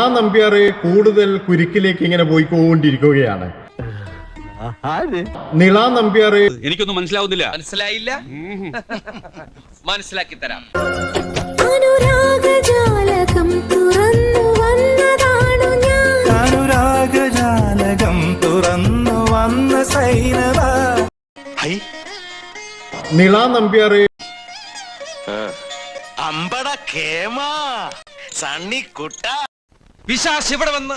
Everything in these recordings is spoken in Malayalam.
നിളാ നമ്പ്യാർ കൂടുതൽ കുരുക്കിലേക്ക് ഇങ്ങനെ പോയിക്കൊണ്ടിരിക്കുകയാണ്. നിളാ നമ്പ്യാർ എനിക്കൊന്നും മനസ്സിലാവുന്നില്ല. മനസ്സിലായില്ല? മനസ്സിലാക്കി തരാം. അനുരാഗജാലകം തുറന്നു വന്നതാണു ഞാൻ. അനുരാഗജാലകം തുറന്നു വന്ന സൈനവ. നിളാ നമ്പ്യാർ അമ്പട കേമ സണ്ണിക്കുട്ട പിശാച് ഇവിടെ വന്ന്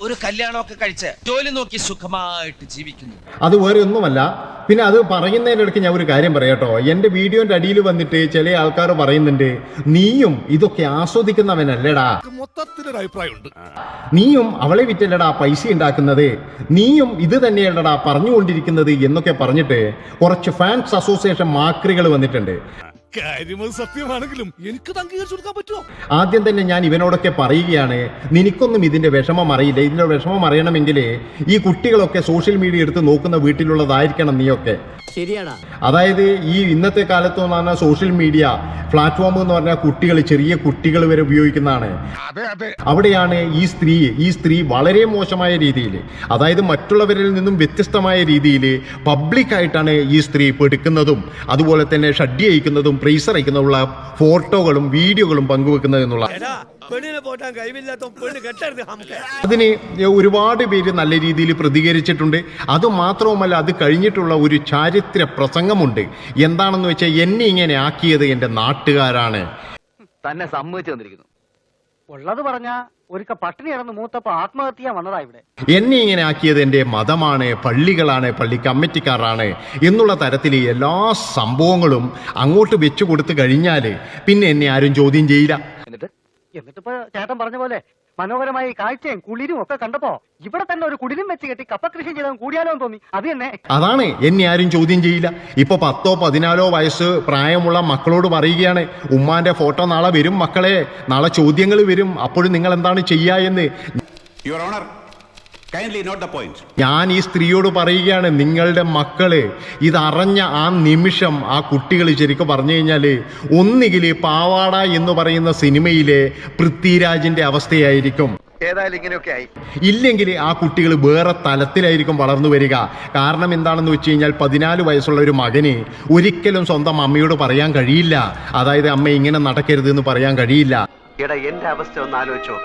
ഒരു കല്യാണമൊക്കെ കഴിച്ച് ജോലി നോക്കി സുഖമായിട്ട് ജീവിക്കുന്നു. അത് വേറെ ഒന്നുമല്ല. പിന്നെ അത് പറയുന്നതിനിടയ്ക്ക് ഞാൻ ഒരു കാര്യം പറയാട്ടോ. എൻ്റെ വീഡിയോന്റെ അടിയിൽ വന്നിട്ട് ചില ആൾക്കാർ പറയുന്നുണ്ട്, നീയും ഇതൊക്കെ ആസ്വദിക്കുന്നവനല്ലടാ, നീയും അവളെ വിറ്റല്ലടാ പൈസ ഉണ്ടാക്കുന്നത്, നീയും ഇത് തന്നെയല്ലടാ പറഞ്ഞുകൊണ്ടിരിക്കുന്നത് എന്നൊക്കെ പറഞ്ഞിട്ട് കുറച്ച് ഫാൻസ് അസോസിയേഷൻ മാക്രികൾ വന്നിട്ടുണ്ട്. സത്യമാണെങ്കിലും എനിക്ക് അംഗീകരിച്ചു കൊടുക്കാൻ പറ്റുമോ? ആദ്യം തന്നെ ഞാൻ ഇവനോടൊക്കെ പറയുകയാണ്, നിനക്കൊന്നും ഇതിന്റെ വിഷമം അറിയില്ല. ഇതിന്റെ വിഷമം അറിയണമെങ്കിൽ ഈ കുട്ടികളൊക്കെ സോഷ്യൽ മീഡിയ എടുത്ത് നോക്കുന്ന വീട്ടിലുള്ളതായിരിക്കണം നീയൊക്കെ. ശരിയാടാ. അതായത് ഈ ഇന്നത്തെ കാലത്ത് എന്ന് പറഞ്ഞാൽ സോഷ്യൽ മീഡിയ പ്ലാറ്റ്ഫോം എന്ന് പറഞ്ഞാൽ കുട്ടികൾ, ചെറിയ കുട്ടികൾ വരെ ഉപയോഗിക്കുന്നതാണ്. അവിടെയാണ് ഈ സ്ത്രീ വളരെ മോശമായ രീതിയിൽ, അതായത് മറ്റുള്ളവരിൽ നിന്നും വ്യത്യസ്തമായ രീതിയിൽ പബ്ലിക്കായിട്ടാണ് ഈ സ്ത്രീ ഇപ്പോൾ എടുക്കുന്നതും അതുപോലെ തന്നെ ഷഡ്ഡി അയക്കുന്നതും പ്രൈസർ അയക്കുന്നതുള്ള ഫോട്ടോകളും വീഡിയോകളും പങ്കുവെക്കുന്നതെന്നുള്ള. അതിന് ഒരുപാട് പേര് നല്ല രീതിയിൽ പ്രതികരിച്ചിട്ടുണ്ട്. അത് മാത്രവുമല്ല, അത് കഴിഞ്ഞിട്ടുള്ള ഒരു ചാരിത്ര പ്രസംഗമുണ്ട്. എന്താണെന്ന് വെച്ചാൽ, എന്നെ ഇങ്ങനെ ആക്കിയത് എൻ്റെ നാട്ടുകാരാണ്. തന്നെ സമ്മതിച്ചു തന്നിരിക്കുന്നു. ഉള്ളത് പറഞ്ഞ ഒരിക്കൽ പട്ടിണി കിടന്ന് മൂത്തപ്പോ ആത്മഹത്യ വന്നതാ ഇവിടെ. എന്നെ ഇങ്ങനെ ആക്കിയത് എൻ്റെ മതമാണ്, പള്ളികളാണ്, പള്ളി കമ്മിറ്റിക്കാരാണ് എന്നുള്ള തരത്തിൽ എല്ലാ സംഭവങ്ങളും അങ്ങോട്ട് വെച്ചു കൊടുത്തു കഴിഞ്ഞാൽ പിന്നെ എന്നെ ആരും ചോദ്യം ചെയ്യില്ല. എന്നിട്ടിപ്പോ ചേട്ടൻ പറഞ്ഞ പോലെ മനോഹരമായ കാഴ്ചയും കുളിരും ഒക്കെ കണ്ടപ്പോ ഇവിടെ തന്നെ ഒരു കുടിലും വെച്ച് കെട്ടി കപ്പ കൃഷി ചെയ്താൽ കൂടിയാലോ തോന്നി. അത് തന്നെ അതാണ്, എന്നെ ആരും ചോദ്യം ചെയ്യില്ല. ഇപ്പൊ 10 14 വയസ്സ് പ്രായമുള്ള മക്കളോട് പറയുകയാണ്, ഉമ്മാന്റെ ഫോട്ടോ നാളെ വരും മക്കളെ, നാളെ ചോദ്യങ്ങൾ വരും, അപ്പോഴും നിങ്ങൾ എന്താണ് ചെയ്യുക എന്ന്. Your honour, kindly note the point. ഞാൻ ഈ സ്ത്രീയോട് പറയുകയാണ്, നിങ്ങളുടെ മക്കള് ഇതറിഞ്ഞ ആ നിമിഷം ആ കുട്ടികൾ ശരിക്കും പറഞ്ഞു കഴിഞ്ഞാല് ഒന്നുകിൽ പാവാട എന്ന് പറയുന്ന സിനിമയിലെ പൃഥ്വിരാജിന്റെ അവസ്ഥയായിരിക്കും, ഏതായാലും ഇങ്ങനെയൊക്കെ ആയി. ഇല്ലെങ്കിൽ ആ കുട്ടികൾ വേറെ തലത്തിലായിരിക്കും വളർന്നു വരിക. കാരണം എന്താണെന്ന് വെച്ച് കഴിഞ്ഞാൽ 14 വയസ്സുള്ള ഒരു മകന് ഒരിക്കലും സ്വന്തം അമ്മയോട് പറയാൻ കഴിയില്ല, അതായത് അമ്മ ഇങ്ങനെ നടക്കരുത് എന്ന് പറയാൻ കഴിയില്ല. എടാ, എന്റെ അവസ്ഥ ഒന്ന് ആലോചിച്ചോ.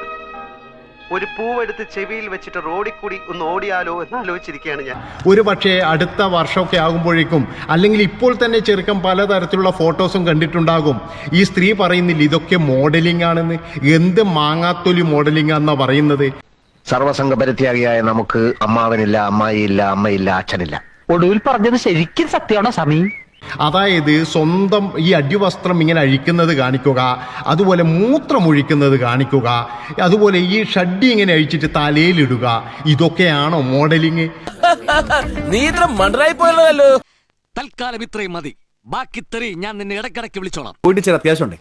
ഒരു പൂവെടുത്ത് ചെവിയിൽ വെച്ചിട്ട് റോഡിൽ കൂടി ഒന്ന് ഓടിയാലോ എന്ന് ആലോചിച്ചിരിക്കുകയാണ് ഞാൻ. ഒരു പക്ഷേ അടുത്ത വർഷമൊക്കെ ആകുമ്പോഴേക്കും, അല്ലെങ്കിൽ ഇപ്പോൾ തന്നെ ചെറുക്കം പലതരത്തിലുള്ള ഫോട്ടോസും കണ്ടിട്ടുണ്ടാകും. ഈ സ്ത്രീ പറയുന്നില്ല ഇതൊക്കെ മോഡലിംഗ് ആണെന്ന്. എന്ത് മാങ്ങാത്തൊലി മോഡലിംഗ് ആണെന്നാ പറയുന്നത്. സർവസംഘപരിത്യാഗിയായ നമുക്ക് അമ്മാവനില്ല, അമ്മായിയില്ല, അമ്മയില്ല, അച്ഛനില്ല. ഒടുവിൽ പറഞ്ഞത് ശരിക്കും സത്യമാണോ സമീ? അതായത് സ്വന്തം ഈ അടിവസ്ത്രം ഇങ്ങനെ അഴിക്കുന്നത് കാണിക്കുക, അതുപോലെ മൂത്രമൊഴിക്കുന്നത് കാണിക്കുക, അതുപോലെ ഈ ഷഡ്ഡി ഇങ്ങനെ അഴിച്ചിട്ട് തലയിലിടുക, ഇതൊക്കെയാണോ മോഡലിംഗ്? നീ ഇത്ര മണ്ടറായി പോയല്ലോ. തൽക്കാലം ഇത്രയും മതി. ബാക്കി ഞാൻ നിന്നെ ഇടയ്ക്കിടയ്ക്ക് വിളിച്ചോളാം. പോയിട്ട് ചില അത്യാവശ്യം ഉണ്ട്.